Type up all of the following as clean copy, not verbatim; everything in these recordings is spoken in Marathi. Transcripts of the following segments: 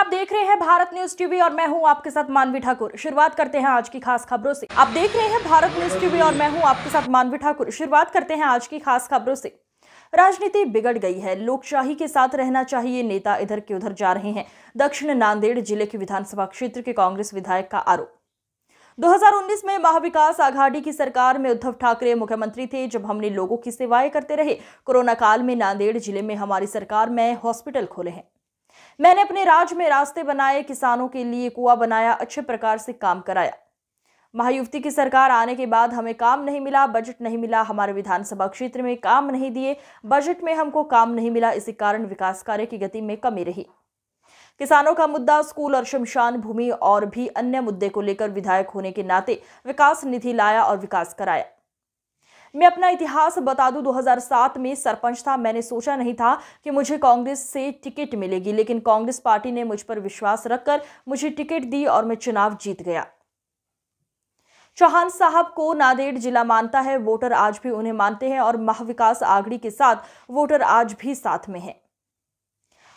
आप देख रहे हैं भारत न्यूज टीवी और मैं हूं आपके साथ मानवी ठाकुर। शुरुआत करते हैं आज की खास खबरों से। आप देख रहे हैं भारत न्यूज टीवी और मैं हूं आपके साथ मानवी ठाकुर। शुरुआत करते हैं आज की खास खबरों से। राजनीति बिगड़ गई है, लोकशाही के साथ रहना चाहिए, नेता इधर के उधर जा रहे हैं। दक्षिण नांदेड़ जिले के विधानसभा क्षेत्र के कांग्रेस विधायक का आरोप। 2019 में महाविकास आघाड़ी की सरकार में उद्धव ठाकरे मुख्यमंत्री थे, जब हमने लोगों की सेवाएं करते रहे। कोरोना काल में नांदेड़ जिले में हमारी सरकार में हॉस्पिटल खोले हैं। मैंने अपने राज्य में रास्ते बनाए, किसानों के लिए कुआं बनाया, अच्छे प्रकार से काम कराया। महायुति की सरकार आने के बाद हमें काम नहीं मिला, बजट नहीं मिला, हमारे विधानसभा क्षेत्र में काम नहीं दिए, बजट में हमको काम नहीं मिला। इसी कारण विकास कार्य की गति में कमी रही। किसानों का मुद्दा, स्कूल और शमशान भूमि और भी अन्य मुद्दे को लेकर विधायक होने के नाते विकास निधि लाया और विकास कराया। मैं अपना इतिहास बता दूं, 2007 में सरपंच था। मैंने सोचा नहीं था कि मुझे कांग्रेस से टिकट मिलेगी, लेकिन कांग्रेस पार्टी ने मुझ पर विश्वास रखकर मुझे टिकट दी और मैं चुनाव जीत गया। चौहान साहब को नांदेड़ जिला मानता है, वोटर आज भी उन्हें मानते हैं और महाविकास आघाड़ी के साथ वोटर आज भी साथ में हैं।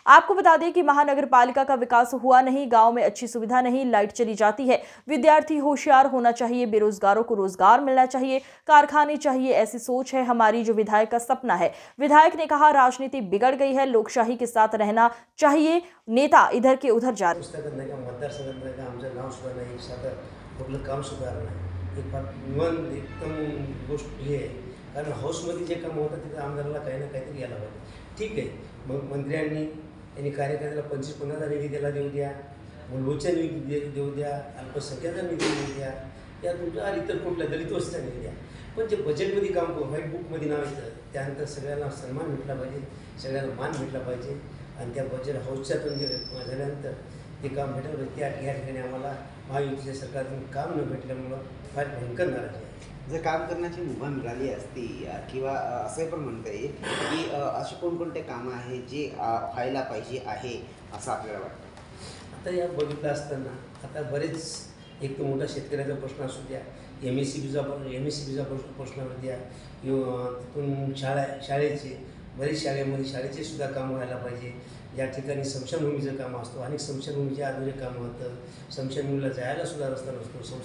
आपको बता दें कि महानगर पालिका का विकास हुआ नहीं, गांव में अच्छी सुविधा नहीं, लाइट चली जाती है, विद्यार्थी होशियार होना चाहिए, बेरोजगारों को रोजगार मिलना चाहिए, कारखाने चाहिए, ऐसी सोच है हमारी, जो विधायक का सपना है। विधायक ने कहा, राजनीति बिगड़ गई है, लोकशाही के साथ रहना चाहिए, नेता इधर के उधर जा रहे। कारण हाऊसमध्ये जे काम होतं तिथं आमदाराला काही ना काहीतरी यायला पाहिजे। ठीक आहे, मग मंत्र्यांनी यांनी कार्यकर्त्याला 25-50 निधी त्याला देऊ द्या, मूलभूतचा निधी देऊ द्या, अल्पसंख्याचा निधी देऊ द्या, या तुमच्या इतर कुठल्या दलित वस्त्या निधी द्या, पण जे बजेटमध्ये काम व्हाईट बुकमध्ये नाव येतं त्यानंतर सगळ्यांना सन्मान भेटला पाहिजे, सगळ्यांना मान भेटला पाहिजे आणि त्या बजेट हाऊसच्यातून जे झाल्यानंतर ते काम भेटलं पाहिजे। या ठिकाणी आम्हाला महायुतीच्या सरकारतून काम न भेटल्यामुळं फार भयंकर नाराजी आहे। जर काम करण्याची मुभा मिळाली असती किंवा असं पण म्हणता येईल की असे कोणकोणते कामं आहेत जे व्हायला पाहिजे आहे असं आपल्याला वाटतं? आता या बघितलं असताना आता बरेच एक तर मोठा शेतकऱ्याचा प्रश्न असू द्या, एमएससीबीचा प्रश्न असू द्या, तिथून शाळेचे बरेच शाळेचे सुद्धा काम व्हायला पाहिजे। ज्या ठिकाणी स्मशानभूमीचं काम असतो, अनेक स्मशानभूमीच्या आधुनिक कामं होतं, स्मशानभूमीला जायला सुद्धा रस्ता नसतो,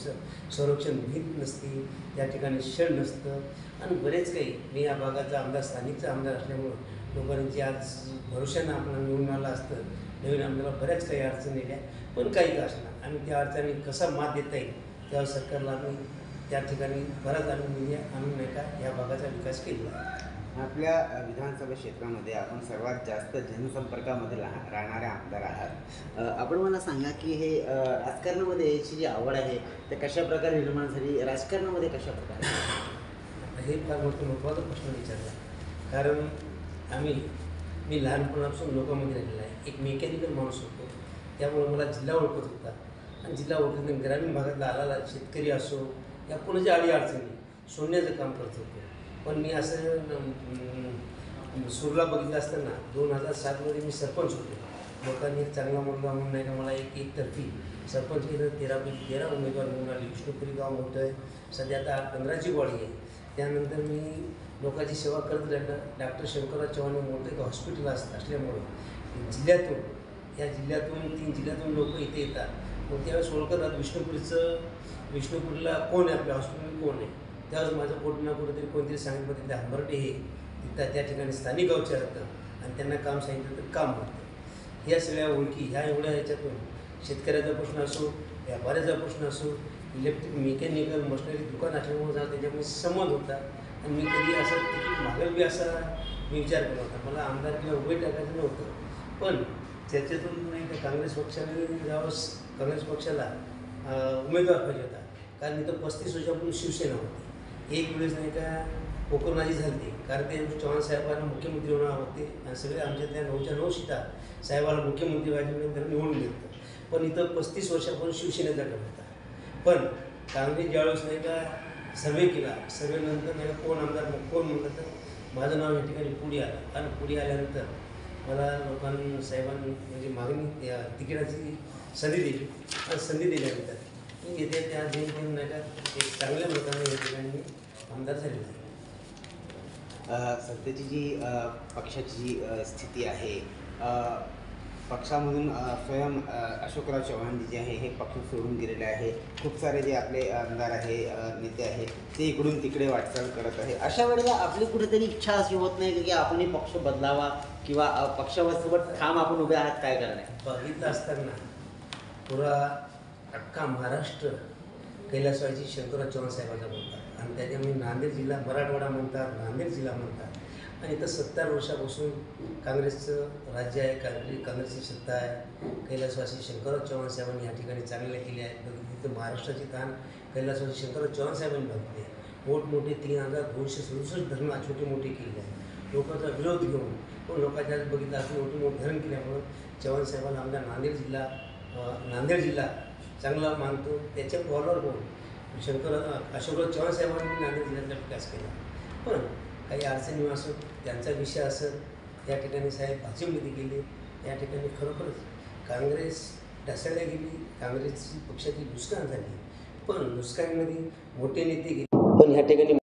संरक्षण भीत नसते, त्या ठिकाणी शेड नसतं आणि बरेच काही। मी या भागाचा आमदार, स्थानिकचा आमदार असल्यामुळं लोकांची आज भरोशानं आपल्याला निवडून आलं असतं, नवीन आमदाराला बऱ्याच काही अडचणी येत्या, पण काही का असणार आम्ही त्या अडचणी कसा मात देता येईल तेव्हा सरकारला आम्ही त्या ठिकाणी बराच निधी आणून नाही का या भागाचा विकास केला आहे। आपल्या विधानसभा क्षेत्रामध्ये आपण सर्वात जास्त जनसंपर्कामध्ये राहणारे आमदार आहात। आपण मला सांगा की हे राजकारणामध्ये याची जी आवड आहे ते कशा प्रकारे निर्माण झाली, राजकारणामध्ये कशा प्रकारे? हे फार महत्त्वाचा प्रश्न विचारला, कारण मी लहानपणापासून लोकांमध्ये राहिलेला आहे, एक मेकॅनिकल माणूस होतो, त्यामुळे मला जिल्हा ओळखत होता आणि जिल्हा ओळखत ग्रामीण भागातला आलेला शेतकरी असो या कोणाच्या अडीअडचणी सोडण्याचं काम करत होतो। पण मी असं सुरला बघितलं असताना 2007मध्ये मी सरपंच होतो, लोकांनी एक चांगला मुलगा म्हणून नाही का मला एकतर्फी सरपंच केलं, 13 उमेदवार निवडून आले। विष्णुपुरी गाव मोठं आहे, सध्या आता 15ची बॉडी आहे। त्यानंतर मी लोकांची सेवा करत राहिलं। डॉक्टर शंकरराव चव्हाण मोठं एक हॉस्पिटल असल्यामुळं जिल्ह्यातून 3 जिल्ह्यातून लोक इथे येतात, मग त्यावेळेस ओळखतात विष्णुपुरीला कोण आहे, आपल्या हॉस्पिटल कोण आहे। त्यावेळेस माझं कुठं ना कुठेतरी कोणतरी सांगितलं तिथे हंबर्टे हे तिथं त्या ठिकाणी स्थानिक गावचे राहतं आणि त्यांना काम सांगितलं तर काम होतं। या सगळ्या ओळखी ह्या एवढ्या ह्याच्यातून शेतकऱ्याचा प्रश्न असो, व्यापाऱ्याचा प्रश्न असो, इलेक्ट्रिक मेकॅनिकल मशिनरी दुकान असल्यामुळे जरा त्याच्यामध्ये संबंध होता आणि मी कधी असं तिकीट मागेल बी असा मी विचार केला होता। मला आमदार किंवा उभे टाकायचं नव्हतं, पण त्याच्यातून नाही का काँग्रेस पक्षाला उमेदवार पाहिजे होता, कारण इथं 35 वर्षापूर्वी शिवसेना होती। एक वेळेस नाही का कोकरनाजी झाली, कारण ते चव्हाण साहेबांना मुख्यमंत्री होणार होते आणि सगळे आमच्यातल्या 9च्या 9 सीटा साहेबाला मुख्यमंत्री व्हायचे त्यांना निवडून घेतलं, पण इथं 35 वर्षापूर्वी शिवसेनेचा गट होता। पण काँग्रेस ज्यावेळेस नाही का सर्वे केला, सर्वेनंतर नाही का कोण आमदार कोण म्हणलं तर माझं नाव या ठिकाणी पुढे आलं आणि पुढे आल्यानंतर मला लोकांनी साहेबांनी म्हणजे मागणी तिकिटाची संधी दिली आणि संधी दिल्यानंतर मी येते त्या दिन नाही का एक चांगल्या लोकांना या ठिकाणी आमदार झालेला आहे। सध्याची जी पक्षाची जी स्थिती आहे पक्षामधून स्वयं अशोकराव चव्हाण जे आहे हे पक्ष सोडून गेलेले आहे. खूप सारे जे आपले आमदार आहे नेते आहे ते इकडून तिकडे वाटचाल करत आहे. अशा वेळेला आपली कुठेतरी इच्छा अशी होत नाही की आपणही पक्ष बदलावा किंवा पक्षासोबत ठाम आपण उभे आहात काय करणार? बघितलं असताना पुरा अख्खा महाराष्ट्र कैलासवासी शंकरराव चव्हाण साहेबांचा बोलतात आणि त्याच्यामुळे नांदेड जिल्हा मराठवाडा म्हणतात, नांदेड जिल्हा म्हणतात. आणि इथं 70 वर्षापासून काँग्रेसचं राज्य आहे, काँग्रेसची सत्ता आहे. कैलासवासी शंकरराव चव्हाण साहेबांनी या ठिकाणी चांगले केले आहेत. तिथं महाराष्ट्राची ताण कैलासवासी शंकरराव चव्हाण साहेबांनी बघितली आहे. मोठमोठे 3267 धरण छोटे मोठे केले आहेत. लोकांचा विरोध घेऊन पण लोकांच्या बघितलं असं मोठे धरण केल्यामुळं चव्हाण साहेबांना आमच्या नांदेड जिल्हा चांगला मानतो. त्याच्या बॉलवर कोण अशोकराव चव्हाण साहेबांनी नांदेड जिल्ह्याचा विकास केला. पण काही अडचणी असो, त्यांचा विषय असत, या ठिकाणी साहेब भाजपमध्ये गेले. या ठिकाणी खरोखरच काँग्रेस ढासळल्या गेली, काँग्रेसची पक्षाची नुकसान झाली. पण नुकसानीमध्ये मोठे नेते गेले. पण ह्या ठिकाणी